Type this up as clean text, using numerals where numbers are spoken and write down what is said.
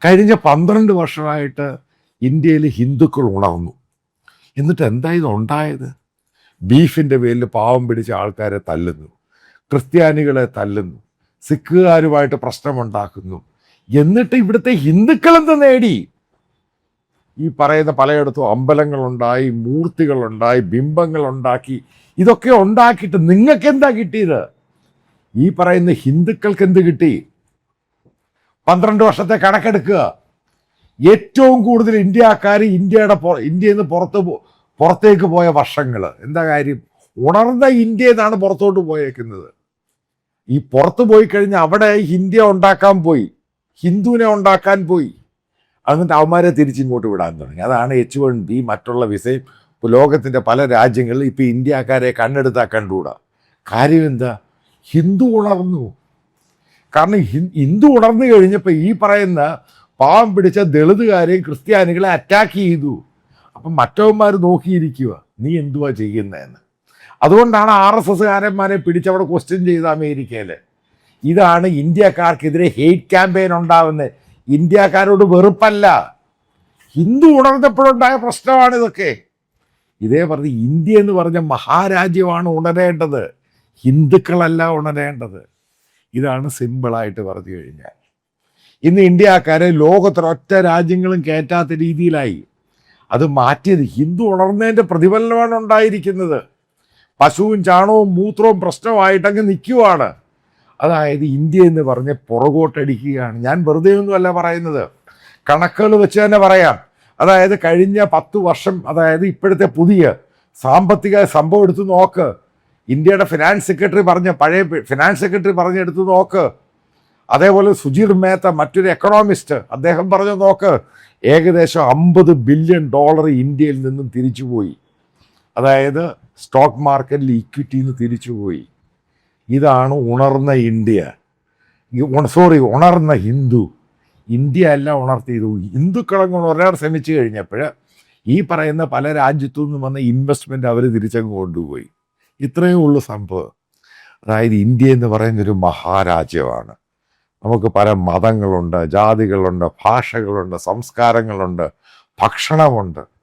കഴിഞ്ഞ 12 വർഷമായിട്ട് ഇന്ത്യയിൽ ഹിന്ദുക്കൾ ഉണർന്നു. എന്നിട്ട് എന്താ ഇത് ഉണ്ടായത്? ബീഫിൻ്റെ പേരിൽ പാവം പിടിച്ച ആൾക്കാരെ തല്ലുന്നു, ക്രിസ്ത്യാനികളെ തല്ലുന്നു, സിഖുകാരുമായിട്ട് പ്രശ്നമുണ്ടാക്കുന്നു. എന്നിട്ട് ഇവിടുത്തെ ഹിന്ദുക്കൾ എന്ത് നേടി? ഈ പറയുന്ന പലയിടത്തും അമ്പലങ്ങളുണ്ടായി, മൂർത്തികളുണ്ടായി, ബിംബങ്ങളുണ്ടാക്കി. ഇതൊക്കെ ഉണ്ടാക്കിയിട്ട് നിങ്ങൾക്ക് എന്താ കിട്ടിയത്? ഈ പറയുന്ന ഹിന്ദുക്കൾക്ക് എന്ത് കിട്ടി? 12 വർഷത്തെ കണക്കെടുക്കുക. ഏറ്റവും കൂടുതൽ ഇന്ത്യക്കാർ ഇന്ത്യയിൽ നിന്ന് പുറത്തേക്ക് പോയ വർഷങ്ങൾ. എന്താ കാര്യം? ഉണർന്ന ഇന്ത്യയിൽ നിന്നാണ് പുറത്തോട്ട് പോയേക്കുന്നത്. ഈ പുറത്ത് പോയി കഴിഞ്ഞാൽ അവിടെ ഇന്ത്യ ഉണ്ടാക്കാൻ പോയി, ഹിന്ദുവിനെ ഉണ്ടാക്കാൻ പോയി. എന്നിട്ട് അവന്മാരെ തിരിച്ചിങ്ങോട്ട് വിടാൻ തുടങ്ങി. അതാണ് H1B മറ്റുള്ള വിസയും. ലോകത്തിൻ്റെ പല രാജ്യങ്ങളിൽ ഇപ്പോൾ ഇന്ത്യക്കാരെ കണ്ണെടുത്താൽ കണ്ടുകൂടാ. കാര്യം എന്താ? ഹിന്ദു ഉണർന്നു. കാരണം ഹിന്ദു ഉണർന്നു കഴിഞ്ഞപ്പോൾ ഈ പറയുന്ന പാവം പിടിച്ച ദളിതുകാരെയും ക്രിസ്ത്യാനികളെ അറ്റാക്ക് ചെയ്തു. അപ്പം മറ്റവന്മാർ നോക്കിയിരിക്കുക, നീ എന്തുവാ ചെയ്യുന്നതെന്ന്. അതുകൊണ്ടാണ് RSSകാരന്മാരെ പിടിച്ചവിടെ ക്വസ്റ്റ്യൻ ചെയ്ത അമേരിക്കയിൽ. ഇതാണ് ഇന്ത്യക്കാർക്കെതിരെ ഹെയ്റ്റ് ക്യാമ്പയിൻ ഉണ്ടാവുന്നത്. ഇന്ത്യക്കാരോട് വെറുപ്പല്ല, ഹിന്ദു ഉണർന്നപ്പോഴുണ്ടായ പ്രശ്നമാണ് ഇതൊക്കെ. ഇതേ പറഞ്ഞ് ഇന്ത്യ എന്ന് പറഞ്ഞ മഹാരാജ്യമാണ് ഉണരേണ്ടത്, ഹിന്ദുക്കളല്ല ഉണരേണ്ടത്. ഇതാണ് സിമ്പിളായിട്ട് പറഞ്ഞു കഴിഞ്ഞാൽ. ഇന്ന് ഇന്ത്യക്കാരെ ലോകത്തിലൊറ്റ രാജ്യങ്ങളും കയറ്റാത്ത രീതിയിലായി. അത് മാറ്റിയത് ഹിന്ദു ഉണർന്നതിൻ്റെ പ്രതിഫലനമാണ് ഉണ്ടായിരിക്കുന്നത്. പശുവും ചാണകവും മൂത്രവും പ്രശ്നമായിട്ടങ്ങ് നിൽക്കുവാണ്. അതായത് ഇന്ത്യ എന്ന് പറഞ്ഞ് പുറകോട്ടടിക്കുകയാണ്. ഞാൻ വെറുതെ ഒന്നുമല്ല പറയുന്നത്, കണക്കുകൾ വെച്ച് തന്നെ പറയാം. അതായത് കഴിഞ്ഞ 10 വർഷം, അതായത് ഇപ്പോഴത്തെ പുതിയ സാമ്പത്തിക സംഭവം എടുത്ത് നോക്ക്. ഇന്ത്യയുടെ ഫിനാൻസ് സെക്രട്ടറി പഴയ ഫിനാൻസ് സെക്രട്ടറി പറഞ്ഞെടുത്ത് നോക്ക്. അതേപോലെ സുജീർ മേത്ത, മറ്റൊരു എക്കണോമിസ്റ്റ്, അദ്ദേഹം പറഞ്ഞു നോക്ക്. ഏകദേശം $50 ബില്യൺ ഇന്ത്യയിൽ നിന്നും തിരിച്ചുപോയി. അതായത് സ്റ്റോക്ക് മാർക്കറ്റിൽ ഇക്വിറ്റിയിൽ നിന്ന് തിരിച്ചുപോയി. ഇതാണ് ഉണർന്ന ഇന്ത്യ. ഉണർന്ന ഹിന്ദു. ഇന്ത്യ അല്ല ഉണർത്തിയത്. ഹിന്ദുക്കളങ്ങ് ഉണരാൻ ശ്രമിച്ചു കഴിഞ്ഞപ്പോൾ ഈ പറയുന്ന പല രാജ്യത്തു നിന്നും വന്ന ഇൻവെസ്റ്റ്മെൻറ്റ് അവർ തിരിച്ചങ്ങ് കൊണ്ടുപോയി. ഇത്രയേ ഉള്ളൂ സംഭവം. അതായത് ഇന്ത്യ എന്ന് പറയുന്നൊരു മഹാരാജ്യമാണ്. നമുക്ക് പല മതങ്ങളുണ്ട്, ജാതികളുണ്ട്, ഭാഷകളുണ്ട്, സംസ്കാരങ്ങളുണ്ട്, ഭക്ഷണമുണ്ട്.